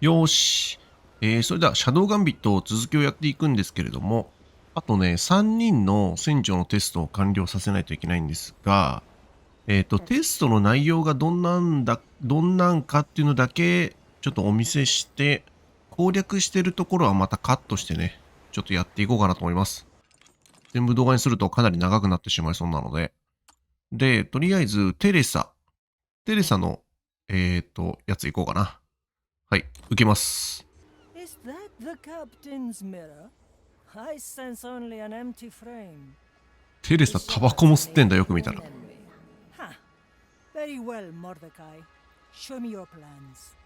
よーし。それでは、シャドウガンビット続きをやっていくんですけれども、あとね、3人の船長のテストを完了させないといけないんですが、テストの内容がどんなんかっていうのだけ、ちょっとお見せして、攻略してるところはまたカットしてね、ちょっとやっていこうかなと思います。全部動画にするとかなり長くなってしまいそうなので。で、とりあえず、テレサの、やついこうかな。はい、受けます。Is that the captain's mirror? I sense only an empty frame. テレサタバコも吸ってんだ、よく見たら。Ha! Very well, Mordecai. Show me your plans.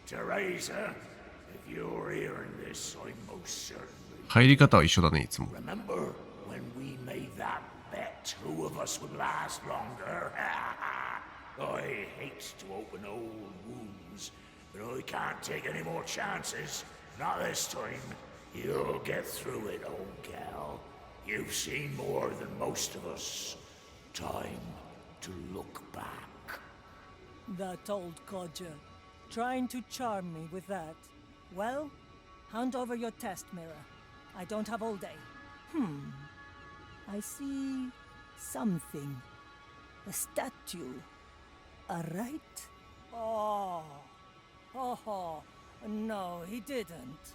Teresa, if you're hearing this, I most certainly 入り方は一緒だね、いつも。 remember when we made that bet who of us would last longer. I hate to open old wounds, but I can't take any more chances. Not this time. You'll get through it, old gal. You've seen more than most of us. Time to look back. That old codger. Trying to charm me with that. Well, hand over your test mirror. I don't have all day. I see something. A statue. A right? Oh. No, he didn't.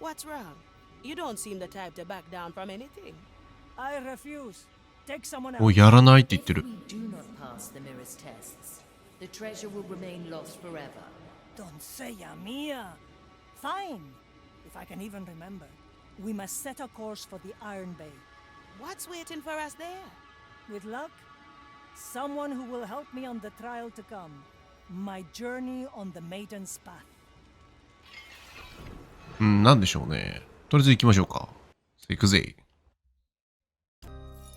What's wrong? You don't seem the type to back down from anything. I refuse. Take someone もう else. やらないって言って If る。 we do not pass the mirror's tests, the treasure will remain lost forever. Don't say Mia. Fine. If I can even remember. We must set a course for the Iron Bay. What's waiting for us there? With luck, someone who will help me on the trial to come. My journey on the Maiden's Path. なんでしょうね。とりあえず行きましょうか。行くぜ。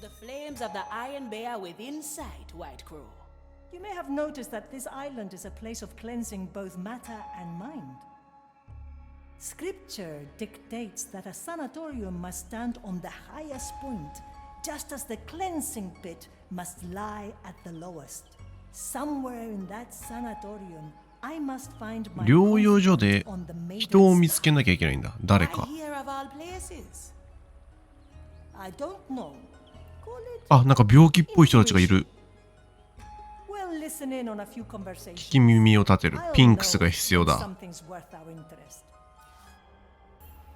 The flames of the Iron Bay are within sight, White Crow. You may have noticed that this island is a place of cleansing both matter and mind. Scripture dictates that a sanatorium must stand on the highest point, just as the cleansing pit must lie at the lowest. Somewhere in that sanatorium, I must find my 療養所で on the Maiden's 人を見つけなきゃいけないんだ。誰 Right か。 here of all places. I don't know. Call it. あ、なんか病気っぽい人たちがいる。 We'll listen in on a few 聞 conversations. き耳を立てる。 I'll ピンクス know が必要 if だ。 something's worth our interest.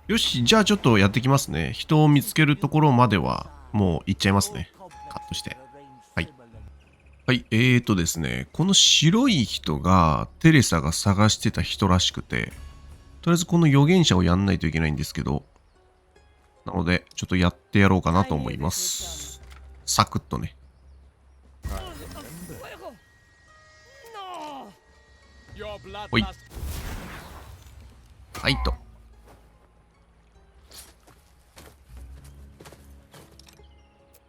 よし、じゃあちょっとやってきますね。人を見つけるところまではもう行っちゃいますね。カットして。はい。はい、ですね、この白い人がテレサが探してた人らしくて、とりあえずこの預言者をやんないといけないんですけど、なので、ちょっとやってやろうかなと思います。サクッとね。ほい。はいと。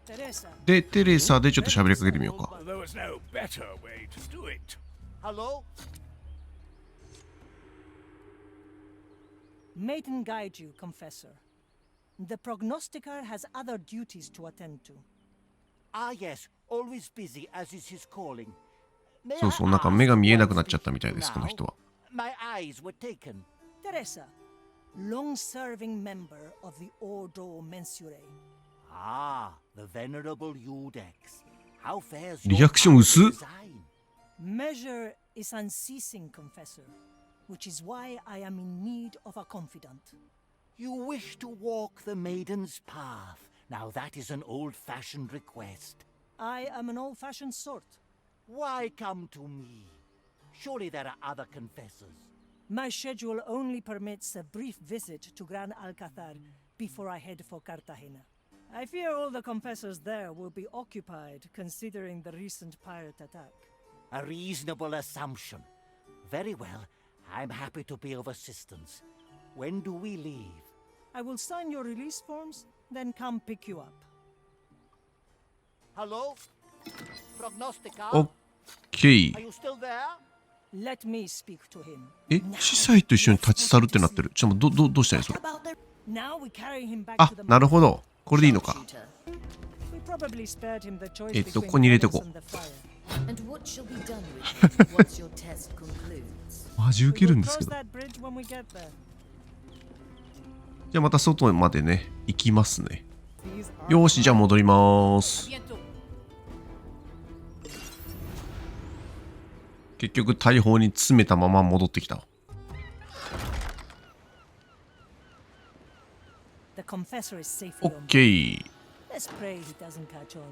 Teresa. で、テレサでちょっと喋りかけてみようか。 There was no better way to do it. Hello? Maiden guide you, Confessor. The prognosticator has other duties to attend to. Ah, yes, always busy, as is his calling. May そう I そう、なんか ask 目が見えなく who な I っちゃった speak みたい to です、この人 now? は。 My eyes were taken. Teresa, long-serving member of the Ordo Mensurae. Ah, the venerable Udex. How fares リ your アクション薄っ。 design? Measure is unceasing, Confessor, which is why I am in need of a confidant. You wish to walk the maiden's path. Now that is an old-fashioned request. I am an old-fashioned sort. Why come to me? Surely there are other confessors. My schedule only permits a brief visit to Gran Alcazar before I head for Cartagena. I fear all the confessors there will be occupied considering the recent pirate attack. A reasonable assumption. Very well. I'm happy to be of assistance. When do we leave? I will sign your release forms, then come pick you up. Hello? Prognosticator? オッケー Are。you still there? Let me speak to him. え、司祭と一緒に立ち去るってなってる。ちょっとどうしたらいいそれ。Now we carry him back あ to the なるほど、これでいいのか。 Sharpshooter. We probably spared him the choice ここに入れてこ between Venice う。 and the fire. And what shall be done with him once your test concludes? マジ We 受ける will んですけ cross ど。 that bridge when we get there. じゃあまた外までね、行きますね。 These are よーし、じゃあ戻ります。結局大砲に詰めたまま戻ってきた。 The confessor is safely オ on ッ board. ケー。 Let's pray he doesn't catch on.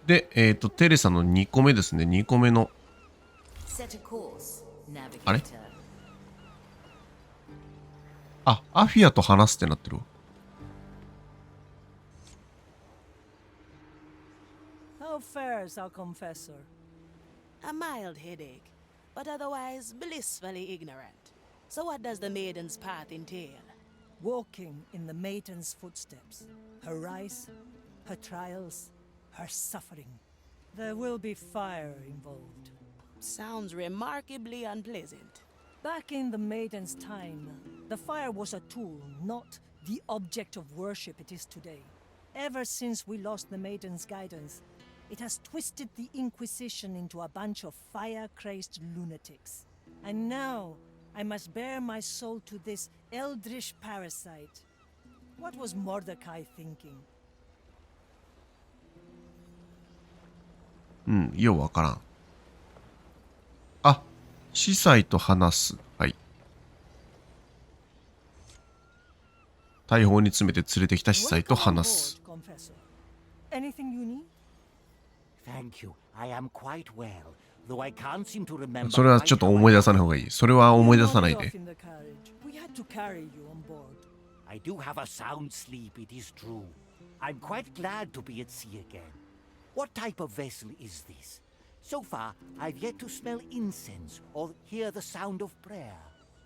で、テレサの2個目ですね。2個目の。 Set a course, navigator. あれあ、アフィアと話すってなってるわ。 How fares our confessor? A mild headache, but otherwise blissfully ignorant. So what does the maiden's path entail? Walking in the maiden's footsteps. Her rise, her trials, her suffering. There will be fire involved. Sounds remarkably unpleasant. Back in the maiden's time, the fire was a tool, not the object of worship it is today. Ever since we lost the maiden's guidance, it has twisted the Inquisition into a bunch of fire-crazed lunatics. And now, I must bare my soul to this eldritch parasite. What was Mordecai thinking? うん、ようわからん。あ、司祭と話す。はい。大砲に詰めて連れてきた司祭と Welcome on 話す。 board, Confessor. Anything you need? Thank you. I am quite well, though I can't seem to remember. それはちょっと思い出さない方がいい。それは思い出さない You nodded で off。in the carriage. We had to carry you on board. I do have a sound sleep, it is true. I'm quite glad to be at sea again. What type of vessel is this? So far, I've yet to smell incense or hear the sound of prayer.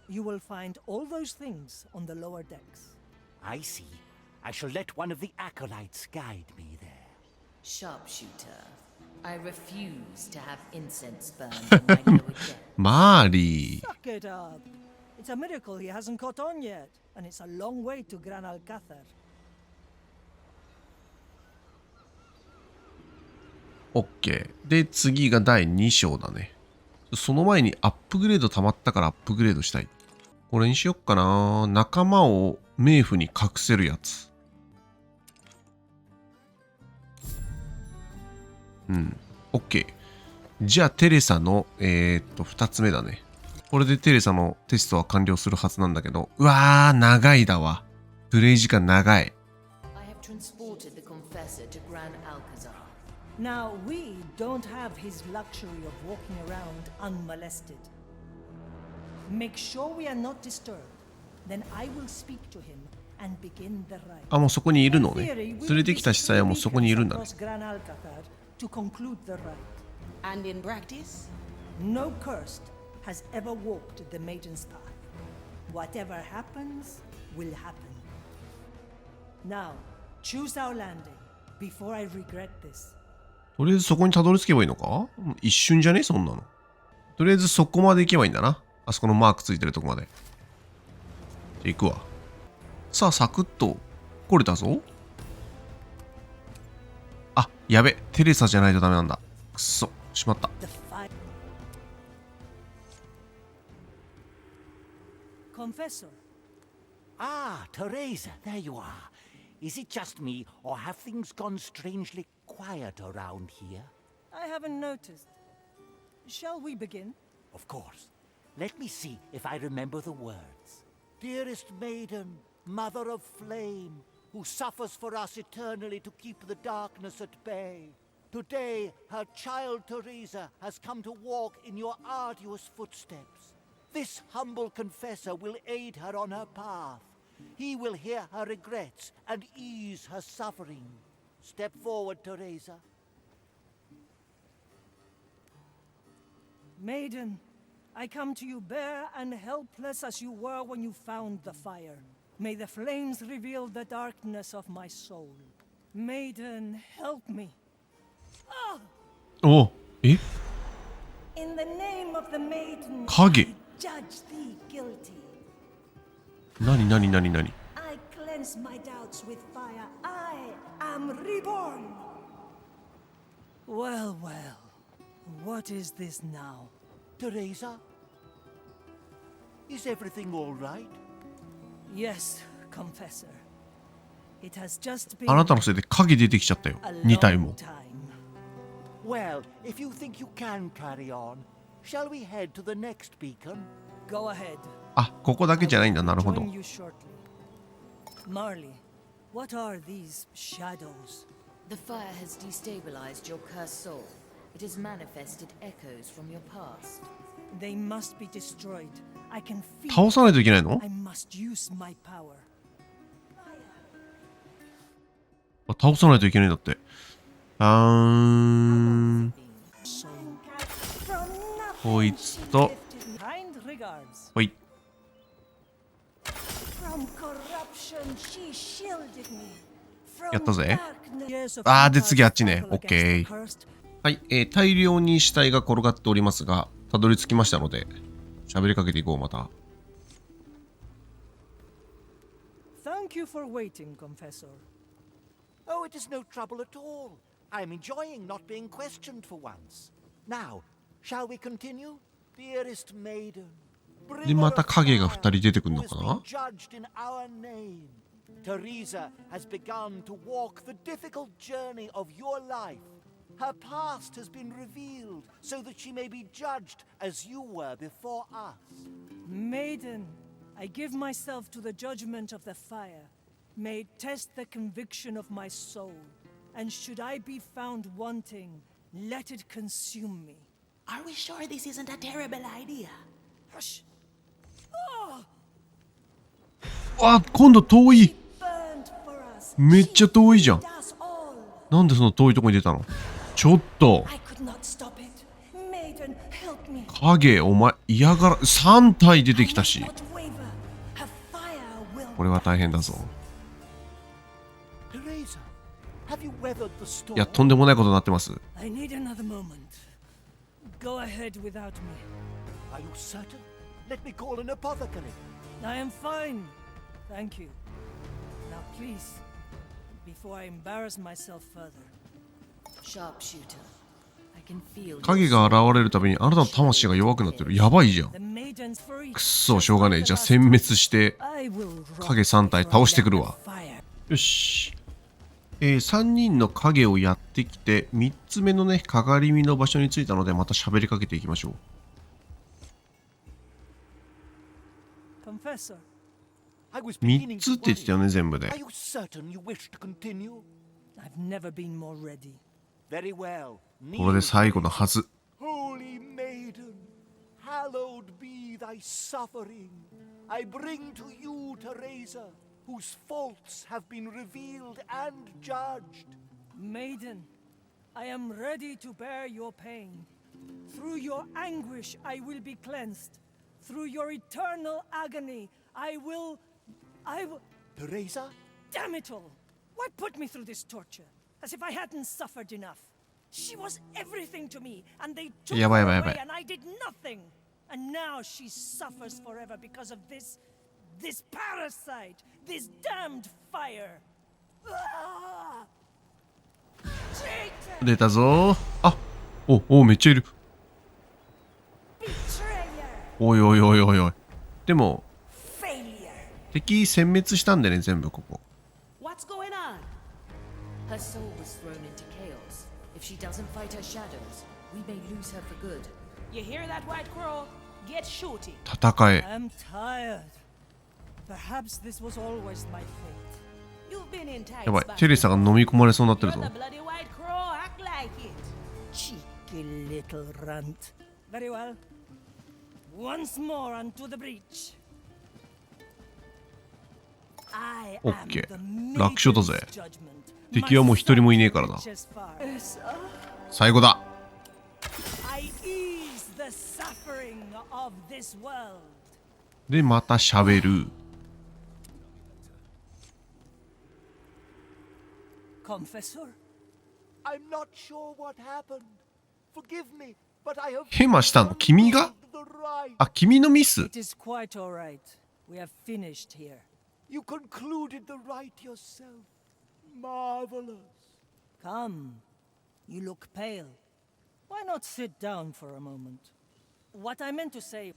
You will find all those things on the lower decks. I see. I shall let one of the acolytes guide me there. Sharpshooter. I refuse to have incense burned on my lower deck. マーリー。 Suck it up. It's a miracle he hasn't caught on yet, and it's a long way to Gran Alcázar. オッケー。で、次が第2章だね。その前にアップグレード溜まったからアップグレードしたい。これにしよっかな。仲間を冥府に隠せるやつ。うん。オッケー。じゃあテレサの、2つ目だね。これでテレサのテストは完了するはずなんだけど。うわー、長いだわ。プレイ時間長い。I have transported the confessor to Gran Alcázar. Now, we don't have his luxury of walking around unmolested. Make sure we are not disturbed. Then I will speak to him and begin the rite. あ、もうそこにいるの In ね。 theory, we 連れてきた司祭はもう will そこにいるんだね。 across Gran Alcázar to conclude the rite. And in practice? No cursed has ever walked the maiden's path. Whatever happens, will happen. Now, choose our landing before I regret this. とりあえずそこにたどり着けばいいのか？一瞬じゃねそんなの。とりあえずそこまで行けばいいんだな。あそこのマークついてるとこまで。じゃあ行くわ。さあ、サクッと来れたぞ。あ、やべ。テレサじゃないとダメなんだ。くっそ。しまった。 The fire. Confessor, Ah, Teresa, there you are. Is it just me, or have things gone strangely quiet around here? I haven't noticed. Shall we begin? Of course. Let me see if I remember the words. Dearest maiden, mother of flame, who suffers for us eternally to keep the darkness at bay. Today, her child Teresa has come to walk in your arduous footsteps. This humble confessor will aid her on her path. He will hear her regrets and ease her suffering. Step forward, Teresa. Maiden, I come to you bare and helpless as you were when you found the fire. May the flames reveal the darkness of my soul. Maiden, help me. おえ In the name of the maiden, 影 I judge thee guilty. なに I cleanse my doubts with fire. I am reborn. Well, well. What is this now? Teresa? Is everything all right? Yes, Confessor. It has just been あなたのせいで影出てきちゃったよ。a 2体 long も。 time. Well, if you think you can carry on, shall we head to the next beacon? Go ahead. あ、ここだけじゃないんだ。なるほど Join。you shortly. Marley, what are these shadows? The fire has destabilized your cursed soul. It has manifested echoes from your past. They must be destroyed. I can feel 倒さないといけないの？ I must use my power. あ、倒さないといけないんだって。So, こいつと、 kind regards. ほい。 From corruption, she shielded me. From やったぜ。 darkness. あー、で次あっちね。オッケー。 Cursed. はい、大量に死体が転がっておりますが、たどり着きましたので、喋りかけていこう、また。Thank you for waiting, Confessor. Oh, it is no trouble at all. I'm enjoying not being questioned for once. Now, shall we continue? Dearest maiden, で、また影が2人出てくるのか who な has been judged in our name. Teresa has begun to walk the difficult journey of your life. Her past has been revealed so that she may be judged as you were before us. Maiden, I give myself to the judgment of the fire. May it test the conviction of my soul. And should I be found wanting, let it consume me. Are we sure this isn't a terrible idea? Hush! あ、今度遠い。 Burned for us. めっちゃ遠いじゃん。 Us all. なんでその遠いとこに出たの？ちょっと。 I could not stop it. Maiden, help me. 影、お前、嫌がら、3体出てきた I し must。not waver. Her fire will. これは大変だぞ。 Teresa, have you weathered the storm? いや、とんでもないことになってます。 I need another moment. Go ahead without me. Are you certain? Let me call an apothecary. I am fine. Thank you. Now please, before I embarrass myself further. Sharpshooter, I can feel 影が現れるたびにあなたの魂が弱くなってる。やばいじゃん。 The maiden's free. くっそ、しょうがねえ。じゃあ殲滅して、 I will rock 影3体倒してくるわ。 fire. よし。3人の影をやってきて、3つ目のね、かがり身の場所に着いたので、また喋りかけていきましょう。 Confessor, I was 3 beginning つ to って言ってたよ worry. ね、全部で Are。you certain you wish to continue? I've never been more ready. Very well. これで最後のはず。 Holy maiden, hallowed be thy suffering. I bring to you Teresa, whose faults have been revealed and judged. Maiden, I am ready to bear your pain. Through your anguish, I will be cleansed. Through your eternal agony, I will. Teresa? Damn it all! What put me through this torture? As if I hadn't suffered enough. She was everything to me, and they took her Yabai, away, yabai. and I did nothing. And now she suffers forever because of this parasite, this damned fire. Ah! Traitor! 出たぞー。あ、お、めっちゃいる。 Betrayer! おいおいおいおいおい。でも、 Failure! 敵殲滅したんでね、全部ここ。 What's going on? her soul was thrown into chaos. If she doesn't fight her shadows, we may lose her for good. You hear that, White Crow? Get shooting. 戦え。 I'm tired. Perhaps this was always my fate. You've been in tight やばい、 spots テレサが飲み込まれそうになってる You're ぞ the。bloody White Crow. Act like it. Cheeky little runt. Very well. Once more onto the breach. I オ am ッケ the ー。楽勝だぜ。 maiden's judgment. 敵はもう一人もいねえからな。 My son reaches far. 最後だ。 I ease the suffering of this world. で、また喋る。 Confessor? I'm not sure what happened. Forgive me, but I have ヘマしたの君が？ the right. あ、君のミス。 It is quite all right. We have finished here. You concluded the rite yourself. Marvelous. Come. You look pale. Why not sit down for a moment? What I meant to say...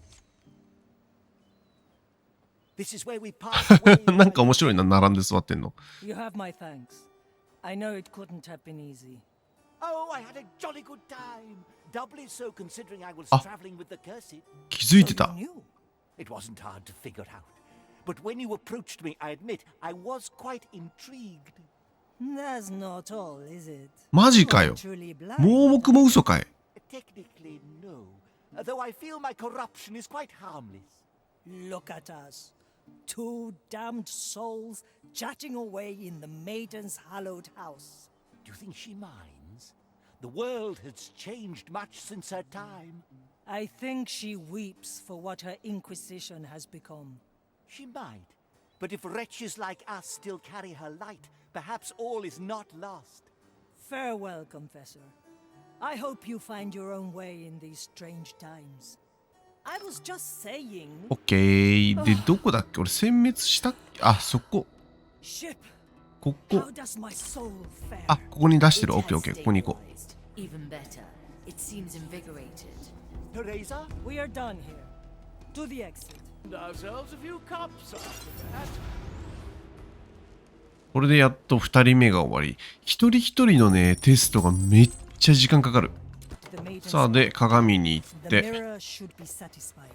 This is where we part ways. なんか面白いな、並んで座ってんの。You have my thanks. I know it couldn't have been easy. Oh, I had a jolly good time. Doubly so considering I was traveling with the cursed. 気づいてた。 You knew? It wasn't hard to figure out. But when you approached me, I admit, I was quite intrigued. That's not all, is it? マジかよ。 Truly blind. 盲目も嘘かい。 Technically, no. Though I feel my corruption is quite harmless. Look at us. Two damned souls chatting away in the maiden's hallowed house. Do you think she minds? The world has changed much since her time. I think she weeps for what her inquisition has become. She might. But if wretches like us still carry her light, perhaps all is not lost. Farewell, Confessor. I hope you find your own way in these strange times. I was just saying... オッケー。で、どこだっけ俺、殲滅したっけあ、そこ。 Ship, こ how こ。 does my soul fare? あ、ここに出してる。 It オッケー has オッケー。ここに行こ stabilized. Even better. It seems invigorated. Teresa? We are done here. To the exit. And ourselves a few cups after that. う。これでやっと2人目が終わり。一人一人のね、テストがめっちゃ時間かかる。 The maiden's さあ、で、鏡に行っ The て。 mirror should be satisfied.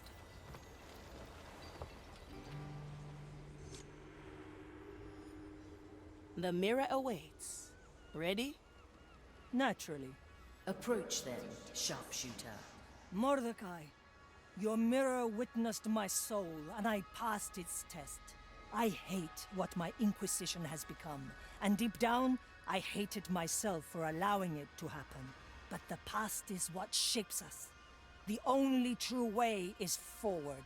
The mirror awaits. Ready? Naturally. Approach then, sharpshooter. Mordecai, your mirror witnessed my soul, and I passed its test. I hate what my inquisition has become, and deep down, I hated myself for allowing it to happen. But the past is what shapes us. The only true way is forward,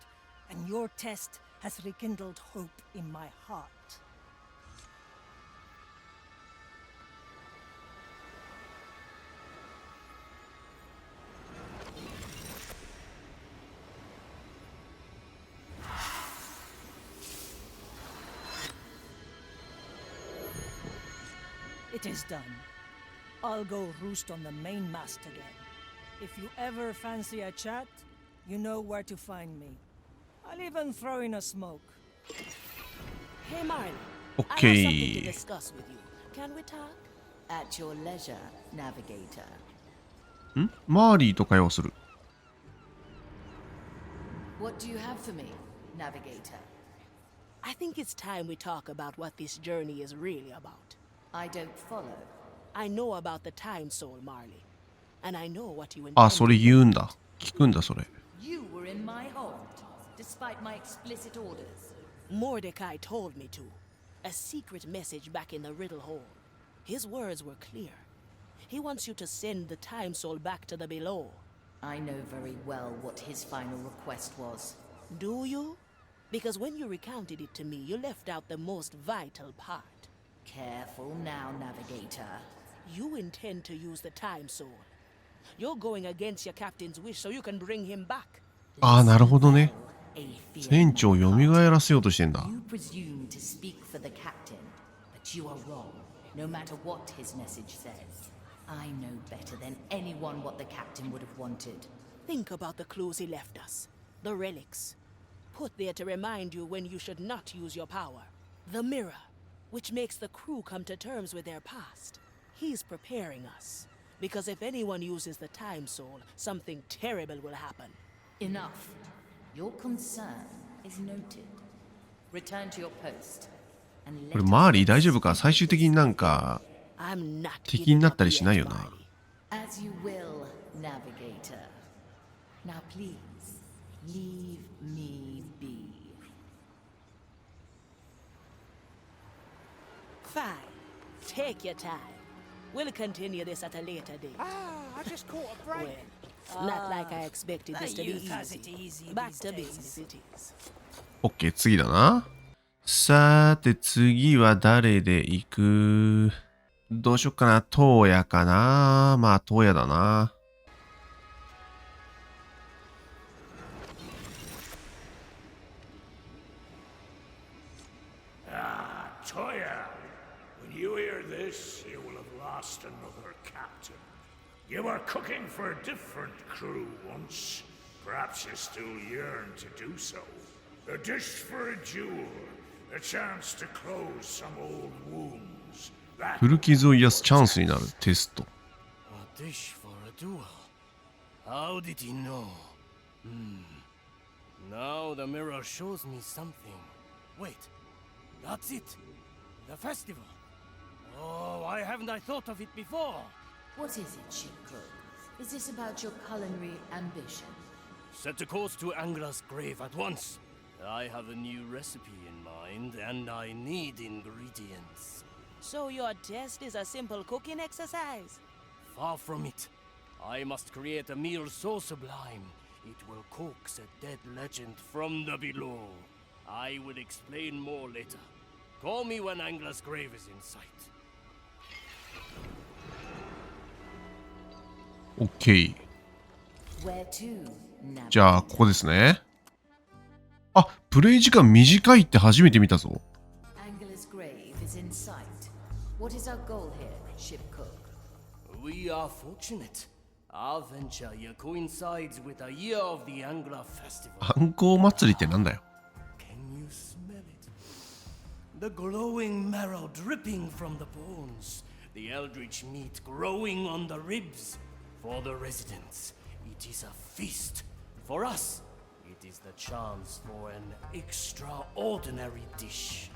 and your test has rekindled hope in my heart. It is done. I'll go roost on the main mast again. If you ever fancy a chat, you know where to find me. I'll even throw in a smoke. Hey, Marley. OK I have something to discuss with you. Can we talk? At your leisure, navigator. んマーリーと会話する。 What do you have for me, navigator? I think it's time we talk about what this journey is really about. I don't follow. I know about the time soul, Marley. And I know what you あ、そ intend. れ言うんだ。聞くんだ、それ。 You were in my hold, despite my explicit orders. Mordecai told me to. A secret message back in the riddle hole. His words were clear. He wants you to send the time soul back to the below. I know very well what his final request was. Do you? Because when you recounted it to me, you left out the most vital part. Careful now, navigator. You intend to use the time soul. You're going against your captain's wish so you can bring him back. ああ、なるほどね。 Atheist 船長を蘇らせようとしてんだ。 You presume to speak for the captain, but you are wrong, no matter what his message says. I know better than anyone what the captain would have wanted. Think about the clues he left us. The relics. Put there to remind you when you should not use your power. The mirror, which makes the crew come to terms with their past. He's preparing us. Because if anyone uses the time soul, something terrible will happen. Enough. Your concern is noted. Return to your post. And こ let れマーリー大丈夫か最終的になんか I'm not 敵に giving なっ up たりしない yet, よな。 Marley. As you will, navigator. Now please, leave me be. Fine. Take your time. We'll continue this at a later date. Ah, I just caught a break. Well, not like I expected this the to be youth has it easy. easy Back these to days. business it is. OK、次だな。さーて、次は誰で行く？どうしよっかな。トウヤかな。まあ、トウヤだな。Toya, when you hear this, you will have lost another captain. You were cooking for a different crew once. Perhaps you still yearn to do so. A dish for a jewel, a chance to close some old wounds. That 古傷を癒すチャンスになるテスト。A dish for a duel. How did he know? Now the mirror shows me something. Wait, that's it. The festival. Oh, why haven't I thought of it before? What is it, Shipcook? Is this about your culinary ambition? Set a course to Angla's grave at once. I have a new recipe in mind, and I need ingredients. So your test is a simple cooking exercise? Far from it. I must create a meal so sublime, it will coax a dead legend from the below. I will explain more later. Call me when Angla's grave is in sight. OK。Where to, じゃあ、ここですね。あ、プレイ時間短いって初めて見たぞ。Angla's grave is in sight. What is our goal here, Shipcook? We are fortunate. Our venture here coincides with a year of the Angla festival. 暗号祭りってなんだよ。Can you smell it? The glowing marrow dripping from the bones. The eldritch meat growing on the ribs. For the residents, it is a feast. For us, it is the chance for an extraordinary dish.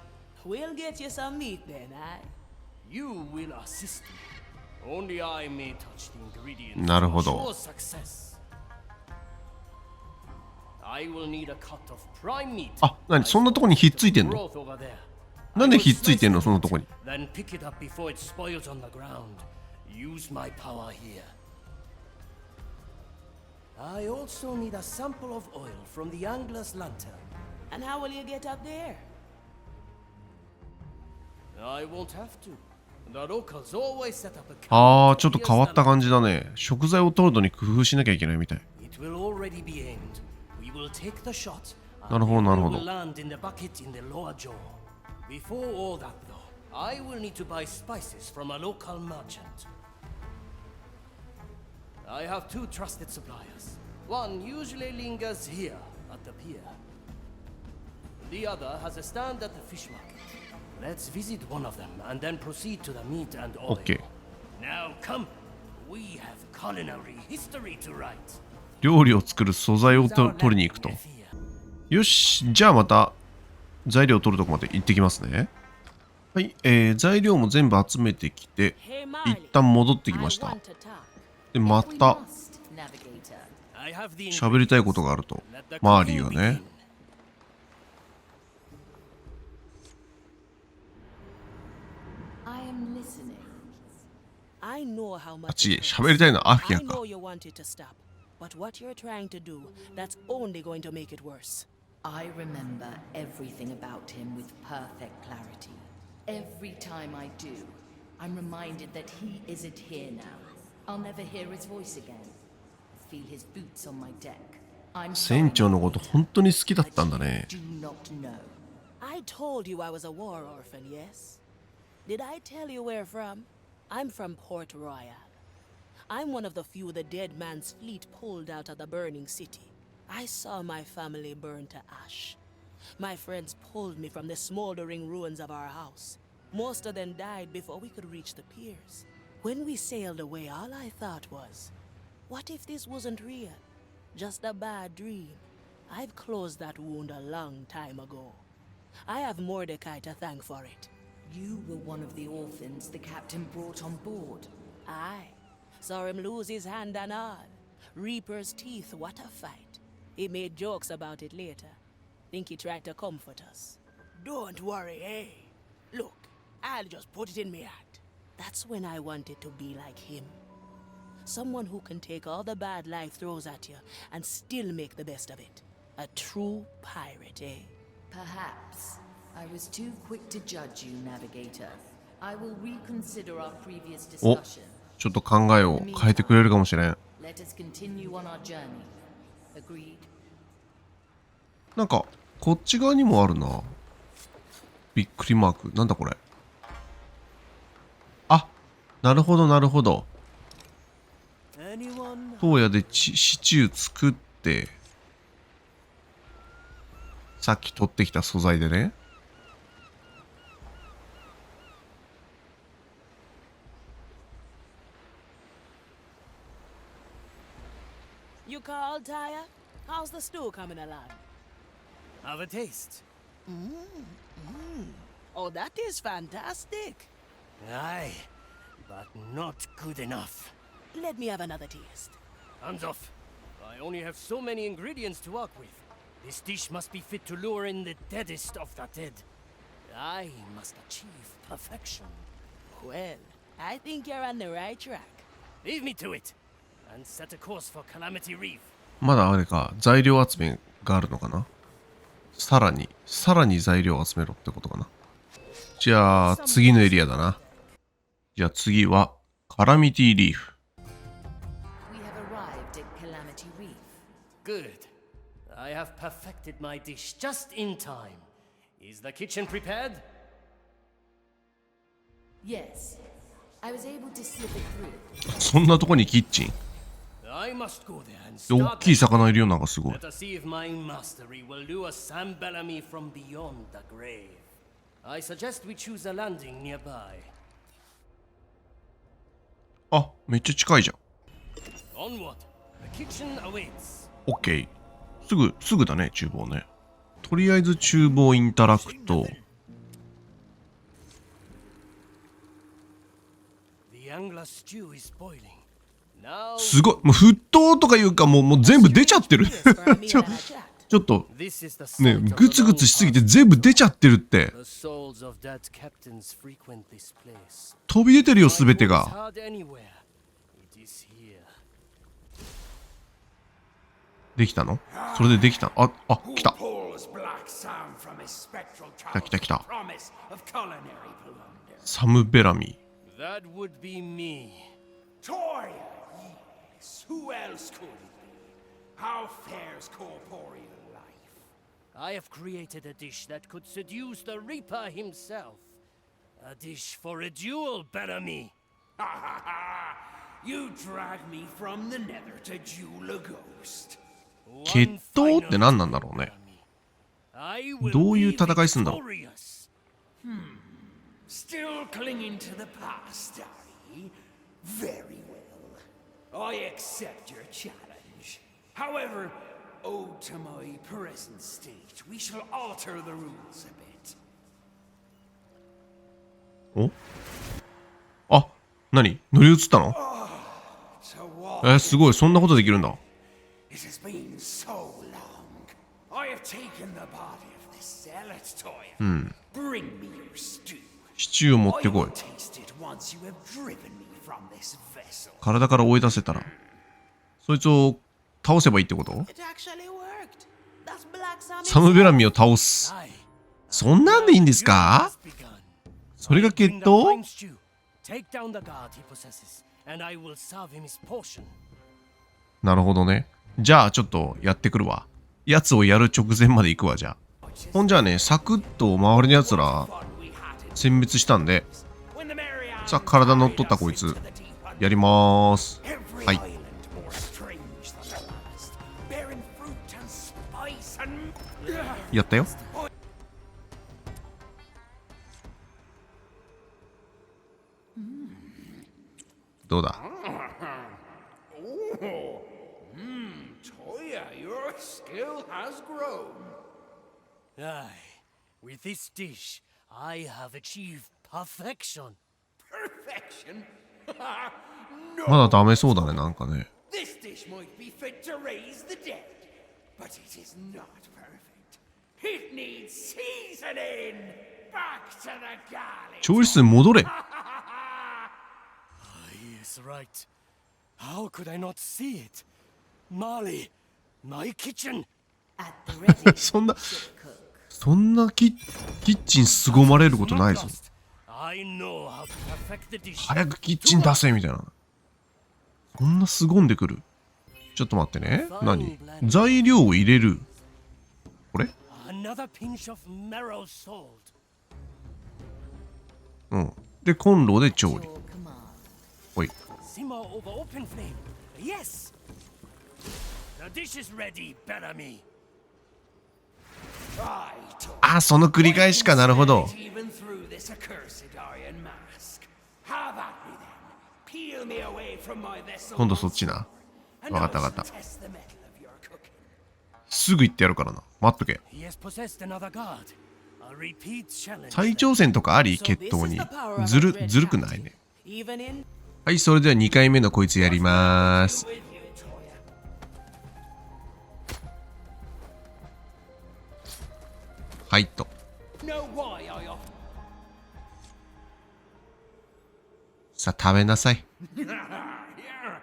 We'll get you some meat then, eh? You will assist me. Only I may touch the ingredients なるほど。 for sure success. I will need a cut of prime meat. あ、なにそんなとこにひっついてんの？ Broth over there. なんでひっついてんのそのとこに。 Then pick it up before it spoils on the ground. Use my power here. I also need a sample of oil from the angler's lantern. And how will you get up there? I won't have to. The locals always set up a camp. あー、ちょっと変わった感じだね。食材を取るのに工夫しなきゃいけないみたい。 It will already be aimed. We will take the shot. なるほど、なるほど。 Will land in the bucket in the lower jaw. Before all that, though, I will need to buy spices from a local merchant. I have two trusted suppliers. One usually lingers here at the pier. The other has a stand at the fish market. Let's visit one of them and then proceed to the meat and oil. OK。 Now come. We have culinary history to write. 料理を作る素材を取りに行くと。よし、じゃあまた材料を取るとこまで行ってきますね。はい、材料も全部集めてきて、 Hey, 一 Marley, 旦戻ってき I ました。 want to talk. で、ま We た must, Navigator. I have the 喋りたいことがあると。マーリーがね。 I am listening. I know how あっ much ち it 喋り hurts. たいのはアフィ I アか。 know you wanted to stop, but what you're trying to do, that's only going to make it worse. I remember everything about him with perfect clarity. Every time I do, I'm reminded that he isn't here now. I'll never hear his voice again. Feel his boots on my deck. I'm 船長のこと本当に好きだったんだね。 do not know. I told you I was a war orphan, yes? Did I tell you where from? I'm from Port Royal. I'm one of the few the dead man's fleet pulled out of the burning city. I saw my family burn to ash. My friends pulled me from the smoldering ruins of our house. Most of them died before we could reach the piers. When we sailed away, all I thought was, what if this wasn't real? Just a bad dream. I've closed that wound a long time ago. I have Mordecai to thank for it. You were one of the orphans the captain brought on board. Aye. Saw him lose his hand and all. Reaper's teeth, what a fight. He made jokes about it later. Think he tried to comfort us. Don't worry, eh? Look, I'll just put it in me heart. That's when I wanted to be like him. Someone who can take all the bad life throws at you and still make the best of it. A true pirate, eh? Perhaps I was too quick to judge you, Navigator. I will reconsider our previous お、 discussion. ちょっと考えを変えてくれるかもしれん。 Let us continue on our journey. Agreed. なんかこっち側にもあるな。びっくりマーク。なんだこれ。あ、なるほどなるほど。当屋でシチュー作って、さっき取ってきた素材でね。You called, Tyre? How's the stew coming along? Have a taste. Oh, that is fantastic. Aye, but not good enough. Let me have another taste. Hands off. I only have so many ingredients to work with. This dish must be fit to lure in the deadest of the dead. I must achieve perfection. Well, I think you're on the right track. Leave me to it, and set a course for Calamity Reef. まだあれか、材料集めがあるのかな。さらに材料を集めろってことかな。じゃあ、次のエリアだな。じゃあ次は、カラミティリーフ。We have arrived at Calamity Reef. Good. I have perfected my dish just in time. Is the kitchen prepared? Yes. I was able to slip it through. そんなとこにキッチン。I must go there and で、大 start. きい魚いるよ、なんかすごい。 Let us see if my mastery will lure Sam Bellamy from beyond the grave. I suggest we choose a landing nearby. あ、めっちゃ近いじゃん。Onward. The kitchen awaits. オッケー。すぐだね、厨房ね。とりあえず厨房インタラクト。The angler stew is boiling. Now すごい。もう沸騰とかいうか、もう全部出ちゃってる。ちょっと、 this is the ね、 site of グツグツしすぎて全部出ちゃってるって。 the souls of dead captains frequent this place. 飛び出てるよ、すべて It's が。 hard anywhere. It is here. できたの？それでできた。あ、来た。 Pulls Black Sam from his spectral 来た来た。 promise of culinary plunder. サム・ベラミ That would be me. Toya, yes. Who else could it be? How fares corporeal life? I have created a dish that could seduce the Reaper himself. A dish for a duel, Bellamy. Ha ha ha! You drag me from the nether to duel a ghost. 決闘って何なんだろうね。どういう戦いすんだろう。 Still clinging to the past, are ye? Very well. I accept your challenge. However, owed to my present state, we shall alter the rules a bit. お？あ、何？乗り移ったの？ So what? すごい。そんなことできるんだ。 It has been so long. I have taken the body of this zealot Toya. Bring me your stew. シチューを持って I こ will い。 taste it once you have driven me from this vessel. 体から追い出せたら。そいつを倒せばいいってこと？ It actually worked. That's Black Sam サム・ベラミを倒す。そんなんでいいんですか？それが決闘？ Take down the guard he possesses, and I will serve him his portion. なるほどね。じゃあちょっとやってくるわ。やつをやる直前まで行くわ、じゃあ。ほんじゃあね、サクッと周りのやつら殲滅したんで、さあ体乗っとったこいつ、やりまーす。はい。 やったよ。どうだ？ Toya, your skill has grown. Aye, with this dish, I have achieved perfection. Perfection? まだダメそうだね、なんかね。 This dish might be fit to raise the dead, but it is not perfect. It needs seasoning. Back to the galley. 調理室に戻れ。 Yes, right. How could I not see it? Marley, my kitchen. At the ready. そんなキッチン凄まれることないぞ。 I know how to perfect the dish. 早くキッチン出せみたいな。そんな凄んでくる。ちょっと待ってね。何？材料を入れる。これ？ Another pinch of marrow salt. うん。で、コンロで調理。 Your command. ほい。 Simmer over open flame. Yes. The dish is ready, Bellamy. あ、その繰り返しか。なるほど。 Even through this accursed iron mask. Have at me then. Peel me away from my vessel. 今度そっちな。わかったわかった。 Test the metal of your cooking. すぐ行ってやるからな。待っとけ。 He has possessed another god. A repeat challenge. 再挑戦とかあり？ So 決 this 闘 is に the power of a ず dread るくないね。 Even in はい、それでは2回目のこいつやります。 With you, Toya. はいと。 Know why I offer. さあ食べなさい。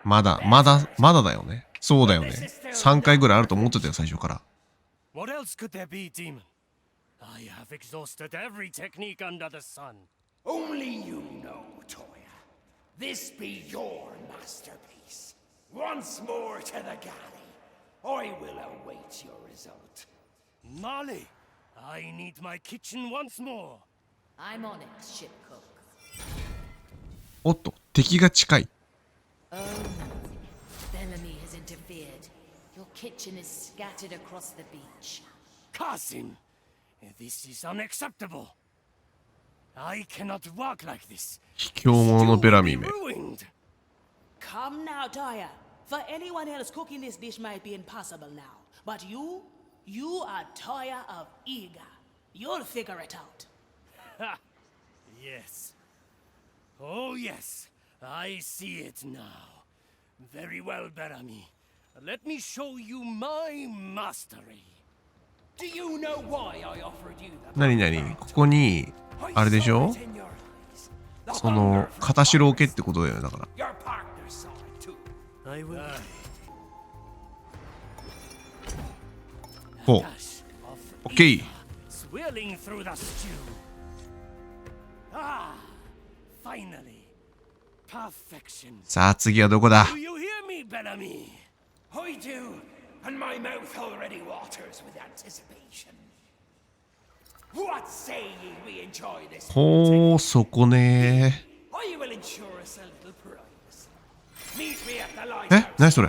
まだだよね。そうだよね。3回ぐらいあると思ってたよ、最初から。 What else could there be, demon? I have exhausted every technique under the sun. Only you know, Toya. This be your masterpiece. Once more to the galley. I will await your result. Molly, I need my kitchen once more. I'm on it, ship cook. おっと、敵が近い。 Oh no. Bellamy has interfered. Your kitchen is scattered across the beach. Cousin, this is unacceptable. I cannot walk like this. 卑怯者のベラミー You め。 will be ruined. Come now, Toya. For anyone else, cooking this dish might be impossible now. But you are Toya of Iga. You'll figure it out. Ha! Yes. Oh, yes. I see it now. Very well, Barami. Let me show you my mastery. Do you know why I offered you that? なになに、ここに、あれでしょ？ I saw it in your eyes. The その hunger for 片白受けってことだよね。だから your partner saw it too. I will. ほう。 Dash of オッケー。 swirling through the stew. Ah, finally. Perfection. さあ次はどこだ？ Do you hear me, Bellamy? I do, and my mouth already waters with anticipation. What say ye we enjoy this? ほう、そこね。 I will ensure us a little privacy. Meet me at the え、 lighthouse. なにそれ？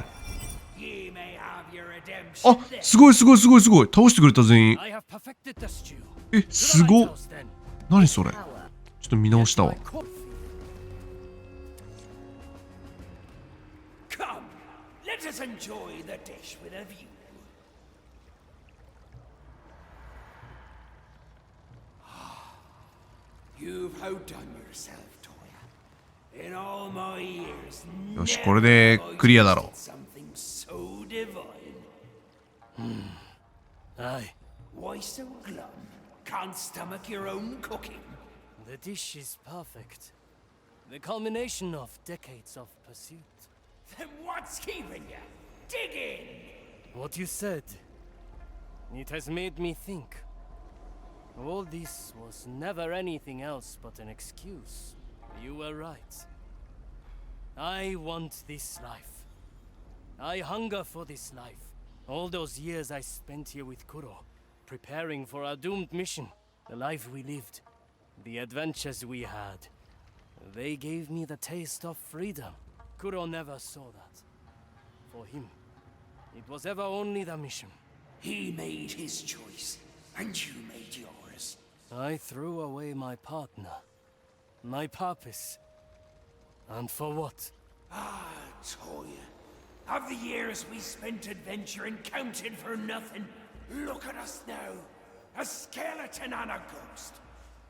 Ye may have your redemption あ、 there. すごいすごいすごいすごい。倒してくれた全員。 I have perfected the stew. え、すごっ。 Lighthouse, then. 何それ？ちょ Power. っと見直したわ。 Coffee. Come, let us enjoy the dish with a view. You've outdone yourself, Toya. In all my years, よし、 never これで have I クリアだろ tasted something so divine. Aye. Why so glum? Can't stomach your own cooking. The dish is perfect. The culmination of decades of pursuit. Then what's keeping you? Dig in! What you said, it has made me think. All this was never anything else but an excuse. You were right. I want this life. I hunger for this life. All those years I spent here with Kuro, preparing for our doomed mission, the life we lived, the adventures we had. They gave me the taste of freedom. Kuro never saw that. For him, it was ever only the mission. He made his choice, and you made yours. I threw away my partner, my purpose. And for what? Ah, Toya. Have the years we spent adventuring counted for nothing? Look at us now. A skeleton and a ghost.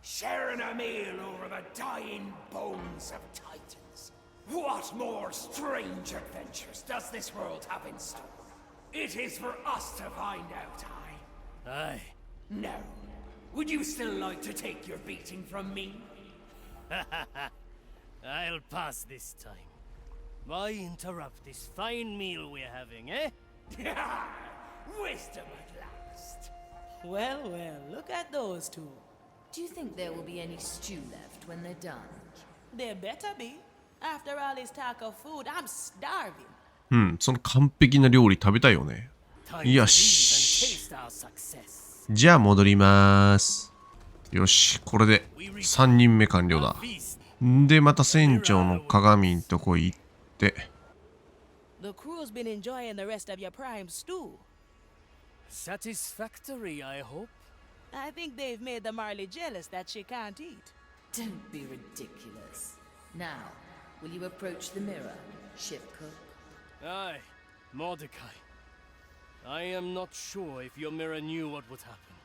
Sharing a meal over the dying bones of titans. What more strange adventures does this world have in store? It is for us to find out, Aye. No. Would you still like to take your beating from me? I'll pass this time. Why interrupt this fine meal we're having, eh? Wisdom at last. Well, well, look at those two. Do you think there will be any stew left when they're done? There better be. After all this talk of food, I'm starving. うん、その完璧な料理食べたいよね。 Time to leave and よし。 taste our success. じゃあ戻ります。よし、これで3人目完了だ。で、また船長の鏡んとこ行って。The crew's been enjoying the rest of your prime stew. Satisfactory, I hope. I think they've made the Marley jealous that she can't eat. Don't be ridiculous. Now, will you approach the mirror, ship cook? Aye, Mordecai. I am not sure if your mirror knew what would happen.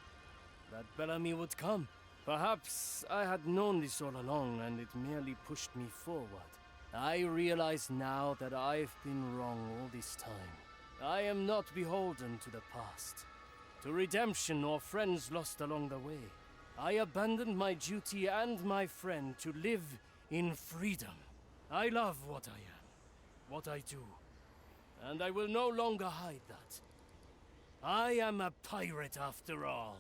That Bellamy would come. Perhaps I had known this all along and it merely pushed me forward. I realize now that I've been wrong all this time. I am not beholden to the past, to redemption or friends lost along the way. I abandoned my duty and my friend to live in freedom. I love what I am, what I do, and I will no longer hide that. I am a pirate after all.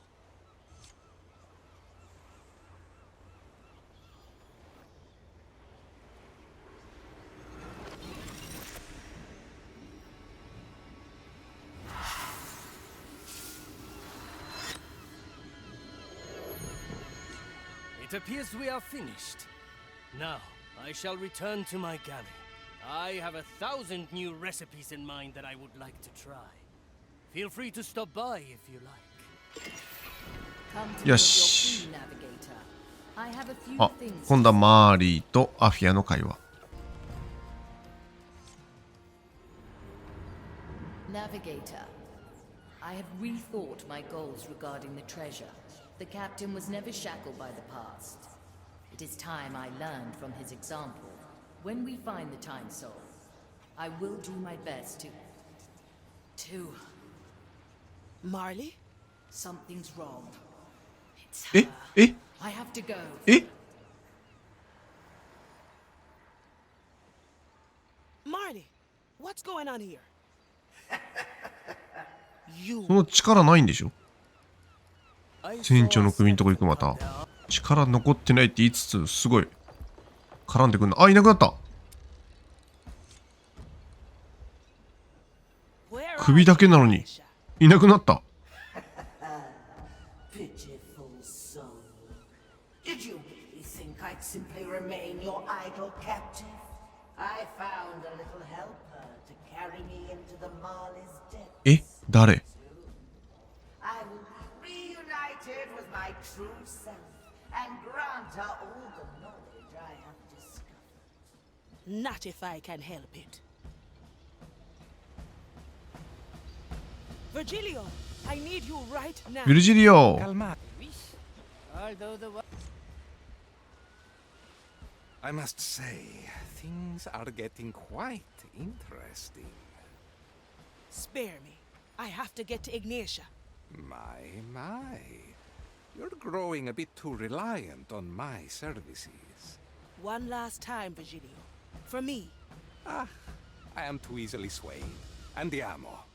It appears we are finished. Now, I shall return to my galley. I have 1,000 new recipes in mind that I would like to try. Feel free to stop by if you like. Come to Yes. your crew, navigator. I have a few あ、 things. 今度はマーリーとアフィアの会話。Navigator, I have rethought my goals regarding the treasure. The captain was never shackled by the past. It is time I learned from his example. When we find the time soul, I will do my best to... Marley? Something's wrong. It's え her. え I have to go. え Marley, what's going on here? You その力ないんでしょ。船長の首のとこ行くまた。力残ってないって言いつつ、すごい絡んでくんな。あ、いなくなった。 Where are 首だけなのにいなくなった。 Pitiful soul. Did you really think I'd simply remain your idle captive? I found a little helper to carry me into the Marley's depths. え、誰？ I will be reunited with my true self and grant her all the knowledge I have discovered. Not if I can help it. Virgilio, I need you right now. ヴィルジリオ。 Although the I must say, things are getting quite interesting. Spare me. I have to get to Ignatia. My. You're growing a bit too reliant on my services. One last time, Virgilio. For me. I am too easily swayed. Andiamo.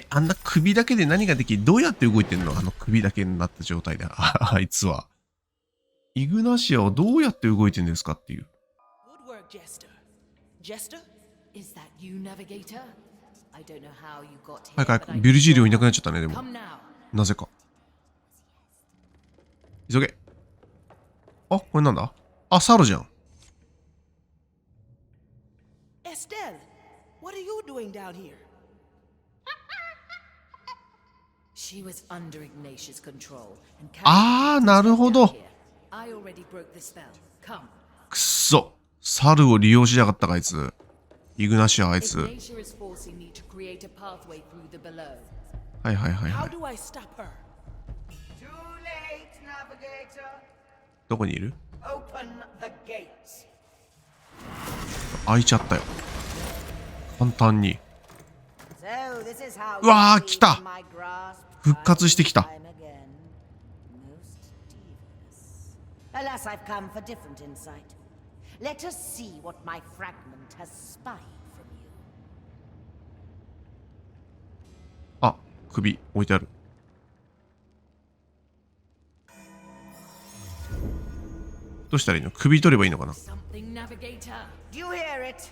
あんな首だけで何ができる？どうやって動いてんの？あの首だけになった状態で。あいつは。イグナシアはどうやって動いてんですかっていう。 Good work, Jester. Jester? Is that you, navigator? I don't know how you got here. はいはい、 but I ビルジリオいなくなっちゃったね、でも。 Come now. なぜか。急げ。あ、これなんだ？あ、サロじゃん。 Estelle, what are you doing down here? She was under Ignatius' control and あー、なるほど。 I already broke the spell. Come. くっそ。サルを利用しやがったか、あいつ。イグナシア、あいつ。 Ignatia is forcing me to create a pathway through the below. はいはいはいは How い。 do I stop her? Too late, navigator. どこにいる？ Open the gates. 開いちゃったよ。簡単に。 So this is how うわー、 you 来た。 leave my grasp 復活してきた。 time again. Most devious. Alas, I've come for different insight. Let us see what my fragment has spied from you. あ、首置いてある。どうしたらいいの？首取ればいいのかな？ Something, navigator. Do you hear it?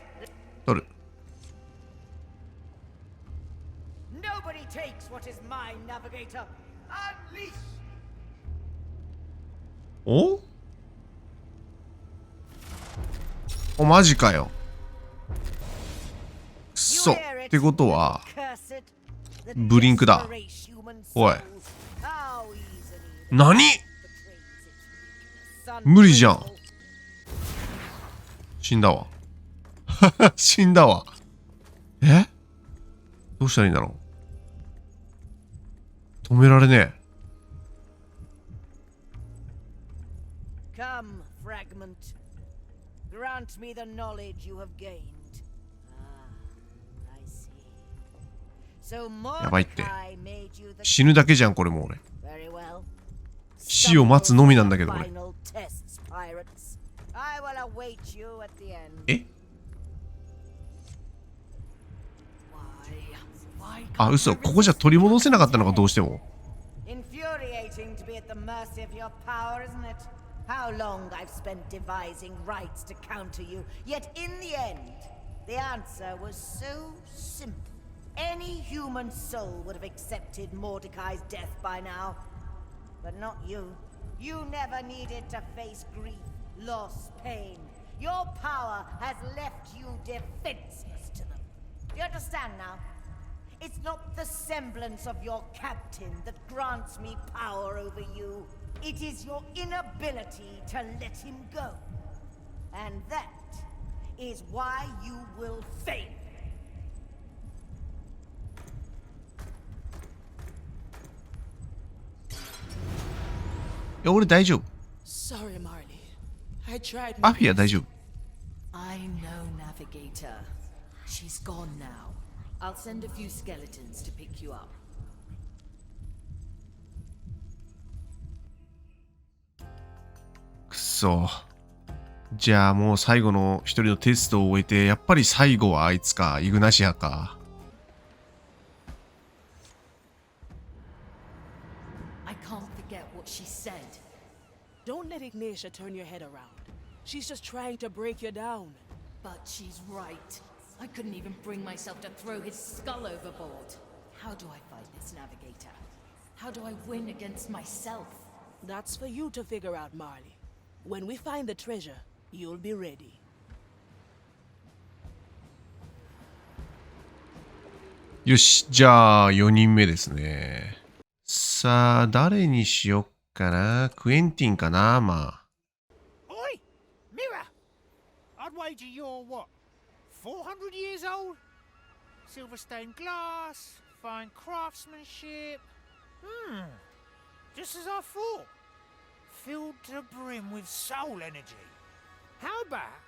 取る。 Nobody takes what is mine, navigator. Unleash! おお、マジかよ。くそ。ってことは、ブリンクだ。おい。何？無理じゃん。死んだわ。死んだわ。え？どうしたらいいんだろう。止められねえ。Come, fragment. Grant me the knowledge you have gained. Ah, I see. So やばいって。 Mordecai made you the 死ぬだけじゃん、これもう俺。 very well. 死を待つのみなんだけど、俺。 Final tests, pirates. I will await you at the end. え？ Why あ、嘘。ここじゃ取り戻せなかったのか、どうしても。 infuriating to be at the mercy of your power, isn't it? How long I've spent devising rites to counter you, yet in the end, the answer was so simple. Any human soul would have accepted Mordecai's death by now. But not you. You never needed to face grief, loss, pain. Your power has left you defenseless to them. You understand now? It's not the semblance of your captain that grants me power over you. It is your inability to let him go. And that is why you will fail. いや、俺大丈夫。 Sorry, Marley. I tried. アフィア大丈夫。 I know, Navigator. She's gone now. I'll send a few skeletons to pick you up. くそ。じゃあもう最後の一人のテストを終えて、やっぱり最後はあいつか、イグナシアか。I can't forget what she said. Don't let Ignatia turn your head around. She's just trying to break you down. But she's right. I couldn't even bring myself to throw his skull overboard. How do I fight this, Navigator? How do I win against myself? That's for you to figure out, Marley. When we find the treasure, you'll be ready. よし、じゃあ4人目ですね。さあ、誰にしよっかな。クエンティンかな、まあ。Oi! Mirror! I'd wager you're what? 400 years old? Silver stained glass, fine craftsmanship. Just as I thought. Filled to the brim with soul energy. How about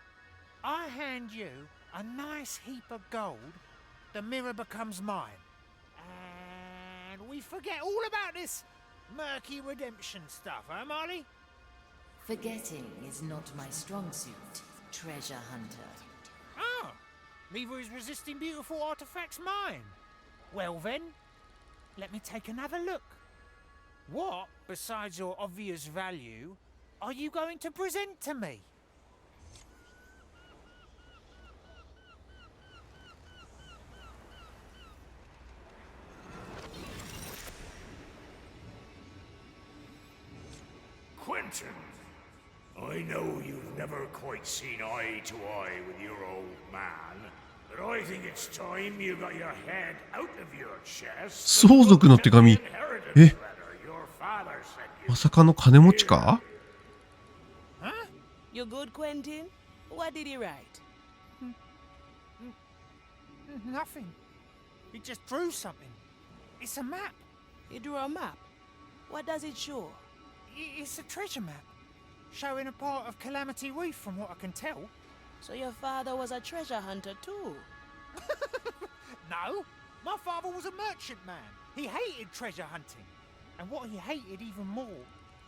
I hand you a nice heap of gold, the mirror becomes mine, and we forget all about this murky redemption stuff, huh, Marley? Forgetting is not my strong suit, treasure hunter. Ah, neither is resisting beautiful artifacts mine. Well then, let me take another look. What, besides your obvious value, are you going to present to me? Quentin, I know you've never quite seen eye to eye with your old man, but I think it's time you got your head out of your chest. 相続の手紙。え？まさかの金持ちか？ Huh? You good, Quentin? What did he write? Nothing. He just drew something. It's a map. He drew a map. What does it show? It's a treasure map, showing a part of Calamity Reef from what I can tell. So your father was a treasure hunter too? No, my father was a merchant man. He hated treasure hunting. And what he hated even more